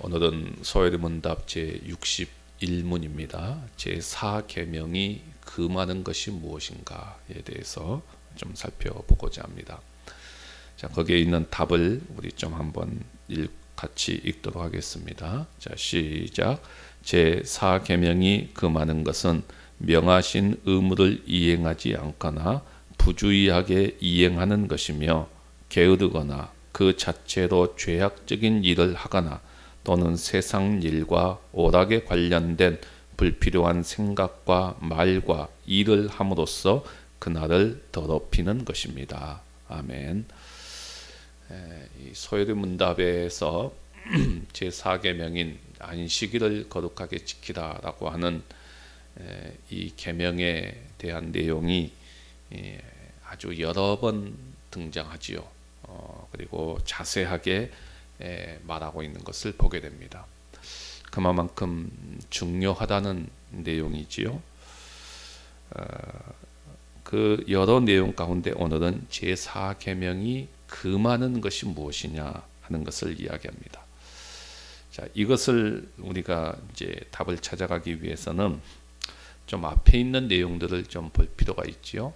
오늘은 소요리문답 제61문입니다. 제4계명이 금하는 것이 무엇인가에 대해서 좀 살펴보고자 합니다. 자, 거기에 있는 답을 우리 좀 한번 같이 읽도록 하겠습니다. 자, 시작. 제4계명이 금하는 것은 명하신 의무를 이행하지 않거나 부주의하게 이행하는 것이며, 게으르거나 그 자체로 죄악적인 일을 하거나 또는 세상 일과 오락에 관련된 불필요한 생각과 말과 일을 함으로써 그날을 더럽히는 것입니다. 아멘. 이 소요리 문답에서 제4계명인 안식일을 거룩하게 지키라라고 하는 이 계명에 대한 내용이 아주 여러 번 등장하지요. 그리고 자세하게 말하고 있는 것을 보게 됩니다. 그만큼 중요하다는 내용이지요. 그 여러 내용 가운데 오늘은 제4계명이 금하는 것이 무엇이냐 하는 것을 이야기합니다. 자, 이것을 우리가 이제 답을 찾아가기 위해서는 좀 앞에 있는 내용들을 좀 볼 필요가 있지요.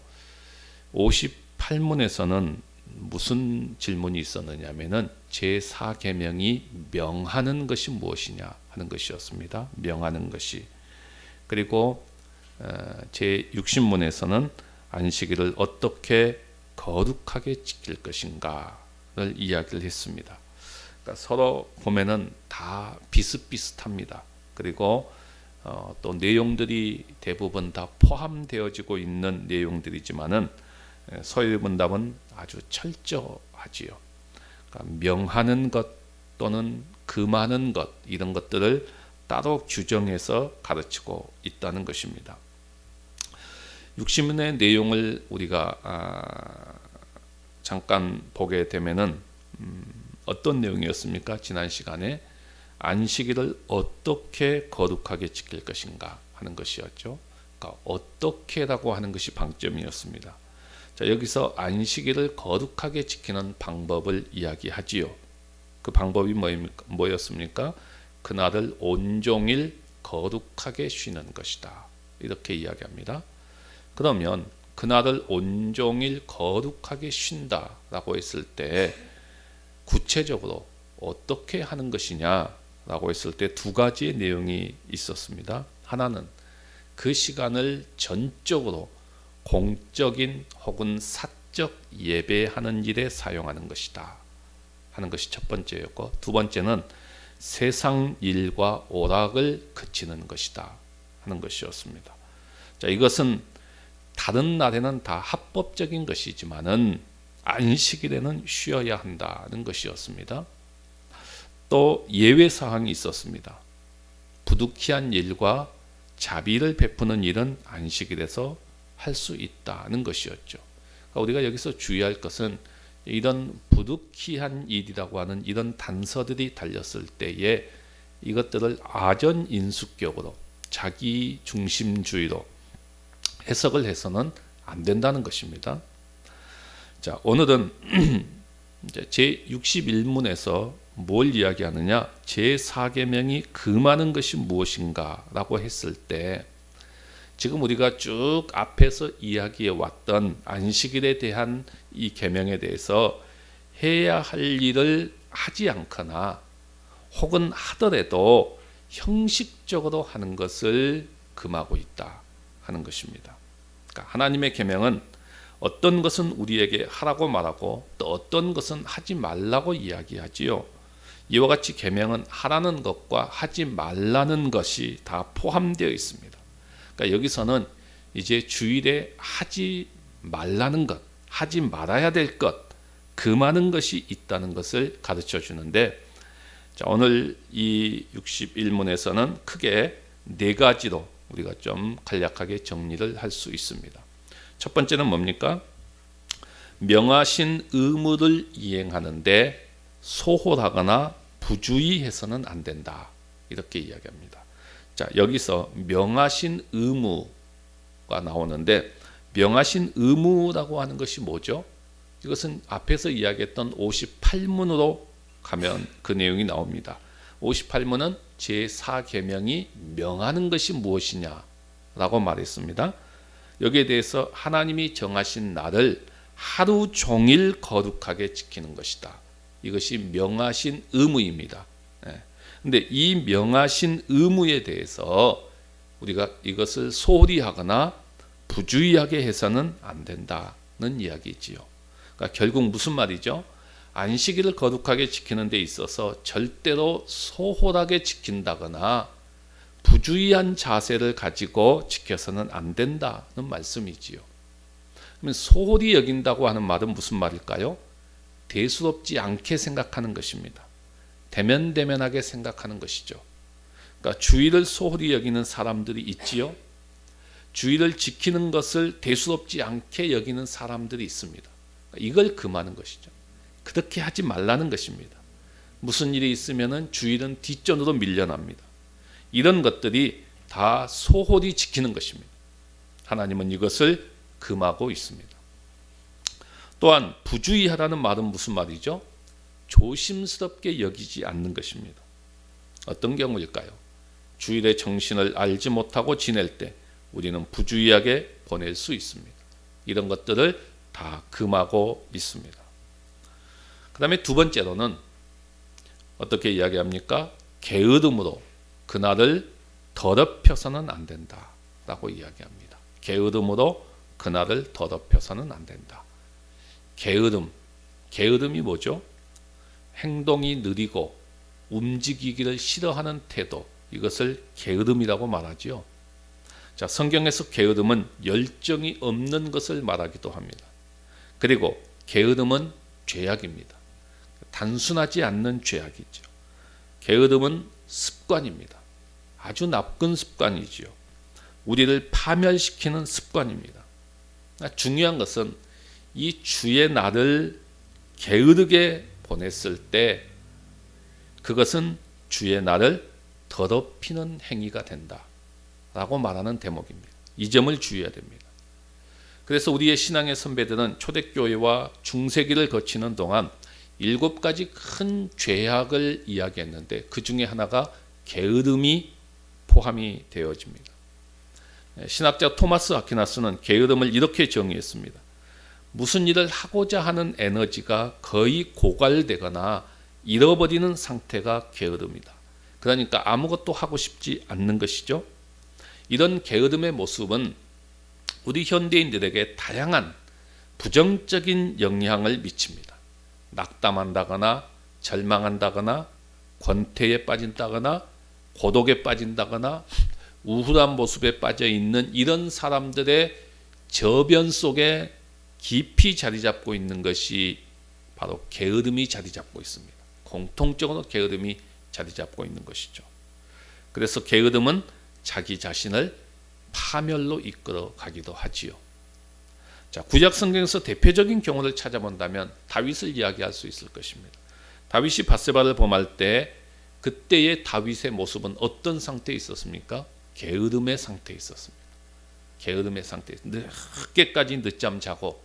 58문에서는 무슨 질문이 있었느냐면은 제4계명이 명하는 것이 무엇이냐 하는 것이었습니다. 명하는 것이. 그리고 제60문에서는 안식일을 어떻게 거룩하게 지킬 것인가를 이야기를 했습니다. 그러니까 서로 보면은 다 비슷비슷합니다. 그리고 또 내용들이 대부분 다 포함되어지고 있는 내용들이지만은 소요리 문답은 아주 철저하지요. 그러니까 명하는 것 또는 금하는 것, 이런 것들을 따로 규정해서 가르치고 있다는 것입니다. 60문의 내용을 우리가 잠깐 보게 되면은 어떤 내용이었습니까? 지난 시간에 안식일을 어떻게 거룩하게 지킬 것인가 하는 것이었죠. 그러니까 어떻게라고 하는 것이 방점이었습니다. 자, 여기서 안식일을 거룩하게 지키는 방법을 이야기하지요. 그 방법이 뭐였습니까? 그날을 온종일 거룩하게 쉬는 것이다. 이렇게 이야기합니다. 그러면 그날을 온종일 거룩하게 쉰다라고 했을 때 구체적으로 어떻게 하는 것이냐라고 했을 때 두 가지의 내용이 있었습니다. 하나는 그 시간을 전적으로 공적인 혹은 사적 예배하는 일에 사용하는 것이다 하는 것이 첫 번째였고, 두 번째는 세상 일과 오락을 그치는 것이다 하는 것이었습니다. 자, 이것은 다른 날에는 다 합법적인 것이지만은 안식일에는 쉬어야 한다는 것이었습니다. 또 예외 사항이 있었습니다. 부득이한 일과 자비를 베푸는 일은 안식일에서 할 수 있다는 것이었죠. 그러니까 우리가 여기서 주의할 것은 이런 부득이한 일이라고 하는 이런 단서들이 달렸을 때에 이것들을 아전인수격으로 자기 중심주의로 해석을 해서는 안 된다는 것입니다. 자, 오늘은 제61문에서 뭘 이야기하느냐? 제4계명이 금하는 것이 무엇인가 라고 했을 때 지금 우리가 쭉 앞에서 이야기해 왔던 안식일에 대한 이 계명에 대해서 해야 할 일을 하지 않거나 혹은 하더라도 형식적으로 하는 것을 금하고 있다 하는 것입니다. 그러니까 하나님의 계명은 어떤 것은 우리에게 하라고 말하고 또 어떤 것은 하지 말라고 이야기하지요. 이와 같이 계명은 하라는 것과 하지 말라는 것이 다 포함되어 있습니다. 그러니까 여기서는 이제 주일에 하지 말라는 것, 하지 말아야 될 것, 금하는 것이 있다는 것을 가르쳐 주는데, 자, 오늘 이 61문에서는 크게 네 가지로 우리가 좀 간략하게 정리를 할 수 있습니다. 첫 번째는 뭡니까? 명하신 의무를 이행하는데 소홀하거나 부주의해서는 안 된다. 이렇게 이야기합니다. 자, 여기서 명하신 의무가 나오는데 명하신 의무라고 하는 것이 뭐죠? 이것은 앞에서 이야기했던 58문으로 가면 그 내용이 나옵니다. 58문은 제4계명이 명하는 것이 무엇이냐라고 말했습니다. 여기에 대해서 하나님이 정하신 날을 하루 종일 거룩하게 지키는 것이다. 이것이 명하신 의무입니다. 근데 이 명하신 의무에 대해서 우리가 이것을 소홀히 하거나 부주의하게 해서는 안 된다는 이야기지요. 그러니까 결국 무슨 말이죠? 안식일을 거룩하게 지키는 데 있어서 절대로 소홀하게 지킨다거나 부주의한 자세를 가지고 지켜서는 안 된다는 말씀이지요. 그러면 소홀히 여긴다고 하는 말은 무슨 말일까요? 대수롭지 않게 생각하는 것입니다. 대면대면하게 생각하는 것이죠. 그러니까 주의를 소홀히 여기는 사람들이 있지요. 주의를 지키는 것을 대수롭지 않게 여기는 사람들이 있습니다. 이걸 금하는 것이죠. 그렇게 하지 말라는 것입니다. 무슨 일이 있으면 주일은 뒷전으로 밀려납니다. 이런 것들이 다 소홀히 지키는 것입니다. 하나님은 이것을 금하고 있습니다. 또한 부주의하라는 말은 무슨 말이죠? 조심스럽게 여기지 않는 것입니다. 어떤 경우일까요? 주일의 정신을 알지 못하고 지낼 때 우리는 부주의하게 보낼 수 있습니다. 이런 것들을 다 금하고 있습니다. 그 다음에 두 번째로는 어떻게 이야기합니까? 게으름으로 그날을 더럽혀서는 안 된다 라고 이야기합니다. 게으름으로 그날을 더럽혀서는 안 된다. 게으름이 뭐죠? 행동이 느리고 움직이기를 싫어하는 태도, 이것을 게으름이라고 말하지요. 자, 성경에서 게으름은 열정이 없는 것을 말하기도 합니다. 그리고 게으름은 죄악입니다. 단순하지 않는 죄악이죠. 게으름은 습관입니다. 아주 나쁜 습관이지요. 우리를 파멸시키는 습관입니다. 중요한 것은 이 주의 날을 게으르게 보냈을 때 그것은 주의 날을 더럽히는 행위가 된다 라고 말하는 대목입니다. 이 점을 주의해야 됩니다. 그래서 우리의 신앙의 선배들은 초대교회와 중세기를 거치는 동안 7가지 큰 죄악을 이야기했는데 그 중에 하나가 게으름이 포함이 되어집니다. 신학자 토마스 아퀴나스는 게으름을 이렇게 정의했습니다. 무슨 일을 하고자 하는 에너지가 거의 고갈되거나 잃어버리는 상태가 게으름이다. 그러니까 아무것도 하고 싶지 않는 것이죠. 이런 게으름의 모습은 우리 현대인들에게 다양한 부정적인 영향을 미칩니다. 낙담한다거나 절망한다거나 권태에 빠진다거나 고독에 빠진다거나 우울한 모습에 빠져 있는 이런 사람들의 저변 속에 깊이 자리 잡고 있는 것이 바로 게으름이 자리 잡고 있습니다. 공통적으로 게으름이 자리 잡고 있는 것이죠. 그래서 게으름은 자기 자신을 파멸로 이끌어 가기도 하지요. 자, 구약 성경에서 대표적인 경우를 찾아본다면 다윗을 이야기할 수 있을 것입니다. 다윗이 밧세바를 범할 때 그때의 다윗의 모습은 어떤 상태에 있었습니까? 게으름의 상태에 있었습니다. 게으름의 상태에 늦게까지 늦잠 자고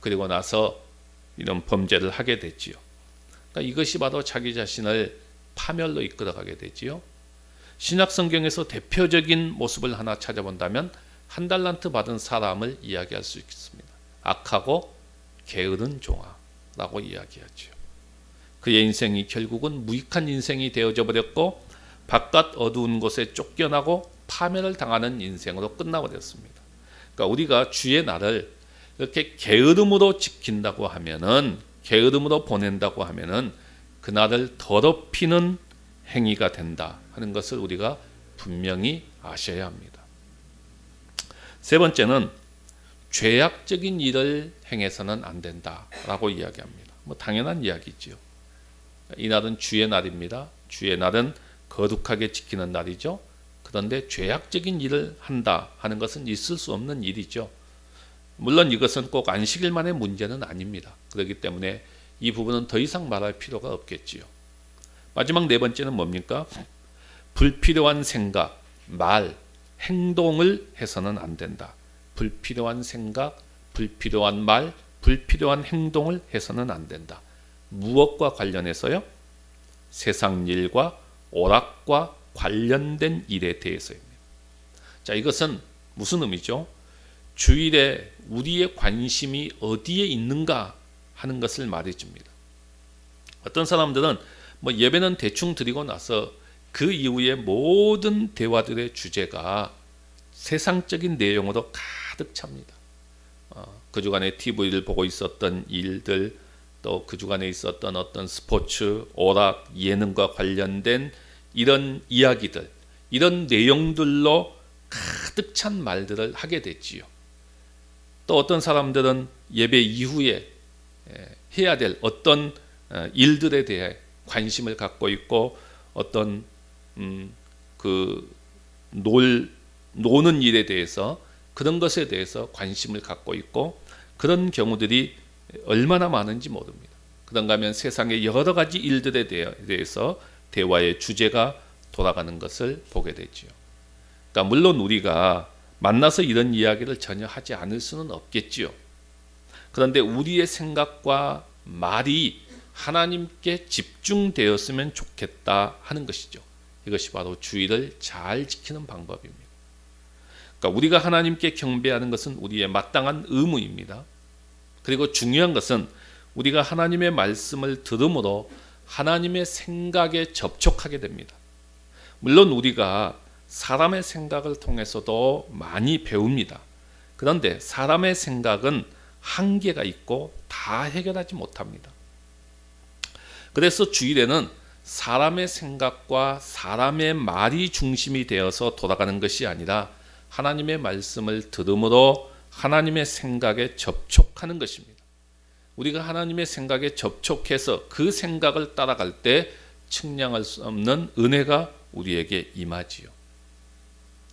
그리고 나서 이런 범죄를 하게 됐지요. 그러니까 이것이 바로 자기 자신을 파멸로 이끌어가게 되지요. 신약 성경에서 대표적인 모습을 하나 찾아본다면 한 달란트 받은 사람을 이야기할 수 있습니다. 악하고 게으른 종아라고 이야기하죠. 그의 인생이 결국은 무익한 인생이 되어져 버렸고 바깥 어두운 곳에 쫓겨나고 파멸을 당하는 인생으로 끝나버렸습니다. 그러니까 우리가 주의 날을 이렇게 게으름으로 지킨다고 하면은, 게으름으로 보낸다고 하면은 그 날을 더럽히는 행위가 된다 하는 것을 우리가 분명히 아셔야 합니다. 세 번째는 죄악적인 일을 행해서는 안 된다라고 이야기합니다. 당연한 이야기죠. 이 날은 주의 날입니다. 주의 날은 거룩하게 지키는 날이죠. 그런데 죄악적인 일을 한다 하는 것은 있을 수 없는 일이죠. 물론 이것은 꼭 안식일만의 문제는 아닙니다. 그렇기 때문에 이 부분은 더 이상 말할 필요가 없겠지요. 마지막 네 번째는 뭡니까? 불필요한 생각, 말, 행동을 해서는 안 된다. 불필요한 생각, 불필요한 말, 불필요한 행동을 해서는 안 된다. 무엇과 관련해서요? 세상 일과 오락과 관련된 일에 대해서입니다. 자, 이것은 무슨 의미죠? 주일에 우리의 관심이 어디에 있는가 하는 것을 말해줍니다. 어떤 사람들은 예배는 대충 드리고 나서 그 이후에 모든 대화들의 주제가 세상적인 내용으로 가득 찹니다. 그 주간에 TV를 보고 있었던 일들, 또 그 주간에 있었던 어떤 스포츠, 오락, 예능과 관련된 이런 이야기들, 이런 내용들로 가득 찬 말들을 하게 됐지요. 또 어떤 사람들은 예배 이후에 해야 될 어떤 일들에 대해 관심을 갖고 있고, 어떤 노는 일에 대해서, 그런 것에 대해서 관심을 갖고 있고, 그런 경우들이 얼마나 많은지 모릅니다. 그런가 하면 세상의 여러 가지 일들에 대해서 대화의 주제가 돌아가는 것을 보게 되지요. 그러니까 물론 우리가 만나서 이런 이야기를 전혀 하지 않을 수는 없겠지요. 그런데 우리의 생각과 말이 하나님께 집중되었으면 좋겠다 하는 것이죠. 이것이 바로 주의를 잘 지키는 방법입니다. 그러니까 우리가 하나님께 경배하는 것은 우리의 마땅한 의무입니다. 그리고 중요한 것은 우리가 하나님의 말씀을 들음으로 하나님의 생각에 접촉하게 됩니다. 물론 우리가 사람의 생각을 통해서도 많이 배웁니다. 그런데 사람의 생각은 한계가 있고 다 해결하지 못합니다. 그래서 주일에는 사람의 생각과 사람의 말이 중심이 되어서 돌아가는 것이 아니라 하나님의 말씀을 들음으로 하나님의 생각에 접촉하는 것입니다. 우리가 하나님의 생각에 접촉해서 그 생각을 따라갈 때 측량할 수 없는 은혜가 우리에게 임하지요.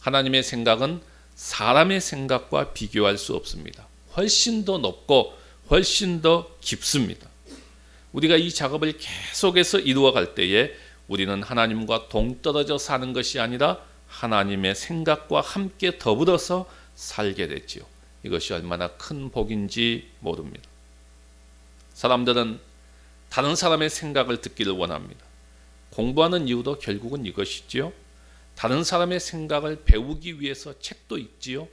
하나님의 생각은 사람의 생각과 비교할 수 없습니다. 훨씬 더 높고 훨씬 더 깊습니다. 우리가 이 작업을 계속해서 이루어갈 때에 우리는 하나님과 동떨어져 사는 것이 아니라 하나님의 생각과 함께 더불어서 살게 됐지요. 이것이 얼마나 큰 복인지 모릅니다. 사람들은 다른 사람의 생각을 듣기를 원합니다. 공부하는 이유도 결국은 이것이지요. 다른 사람의 생각을 배우기 위해서 책도 읽지요.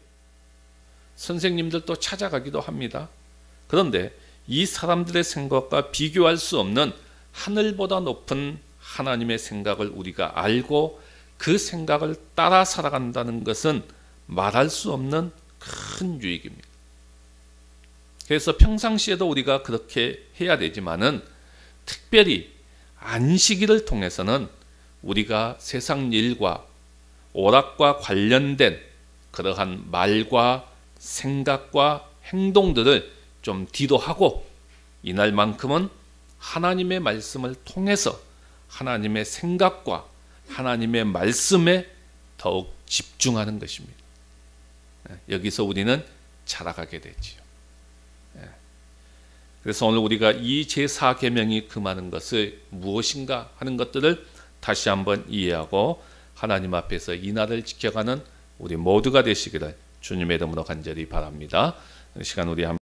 선생님들도 찾아가기도 합니다. 그런데 이 사람들의 생각과 비교할 수 없는 하늘보다 높은 하나님의 생각을 우리가 알고 그 생각을 따라 살아간다는 것은 말할 수 없는 큰 유익입니다. 그래서 평상시에도 우리가 그렇게 해야 되지만은 특별히 안식일을 통해서는 우리가 세상 일과 오락과 관련된 그러한 말과 생각과 행동들을 좀 뒤로 하고 이날만큼은 하나님의 말씀을 통해서 하나님의 생각과 하나님의 말씀에 더욱 집중하는 것입니다. 여기서 우리는 자라가게 되지요. 그래서 오늘 우리가 이 제4계명이 금하는 것을 무엇인가 하는 것들을 다시 한번 이해하고 하나님 앞에서 이 날을 지켜가는 우리 모두가 되시기를 주님의 이름으로 간절히 바랍니다. 이 시간 우리